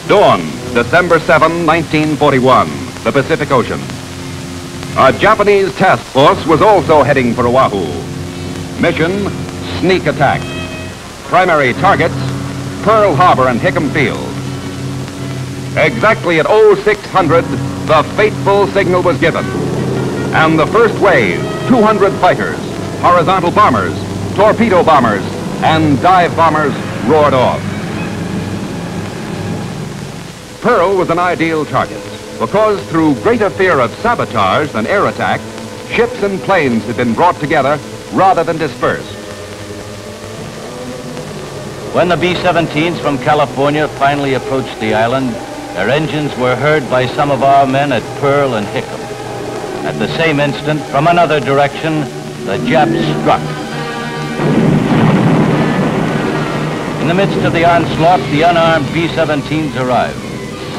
Dawn, December 7, 1941, the Pacific Ocean. A Japanese task force was also heading for Oahu. Mission, sneak attack. Primary targets, Pearl Harbor and Hickam Field. Exactly at 0600, the fateful signal was given. And the first wave, 200 fighters, horizontal bombers, torpedo bombers, and dive bombers roared off. Pearl was an ideal target because through greater fear of sabotage than air attack, ships and planes had been brought together rather than dispersed. When the B-17s from California finally approached the island, their engines were heard by some of our men at Pearl and Hickam. At the same instant, from another direction, the Japs struck. In the midst of the onslaught, the unarmed B-17s arrived.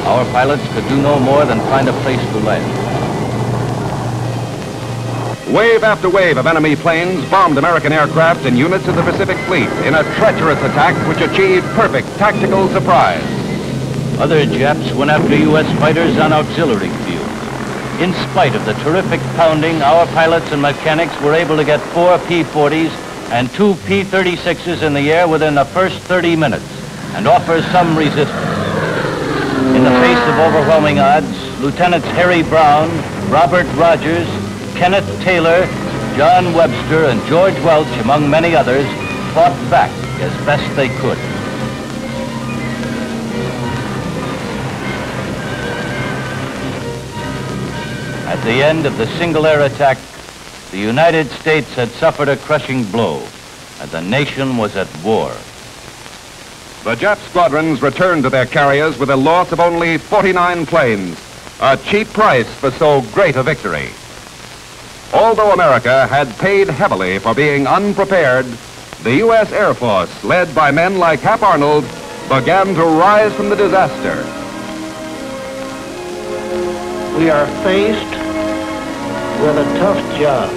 Our pilots could do no more than find a place to land. Wave after wave of enemy planes bombed American aircraft and units of the Pacific Fleet in a treacherous attack which achieved perfect tactical surprise. Other Japs went after U.S. fighters on auxiliary fields. In spite of the terrific pounding, our pilots and mechanics were able to get 4 P-40s and 2 P-36s in the air within the first 30 minutes and offer some resistance. In the face of overwhelming odds, Lieutenants Harry Brown, Robert Rogers, Kenneth Taylor, John Webster, and George Welch, among many others, fought back as best they could. At the end of the single air attack, the United States had suffered a crushing blow, and the nation was at war. The Jap squadrons returned to their carriers with a loss of only 49 planes, a cheap price for so great a victory. Although America had paid heavily for being unprepared, the U.S. Air Force, led by men like Hap Arnold, began to rise from the disaster. We are faced with a tough job,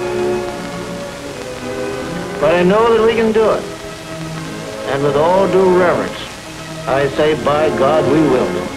but I know that we can do it. And with all due reverence, I say, by God, we will do it.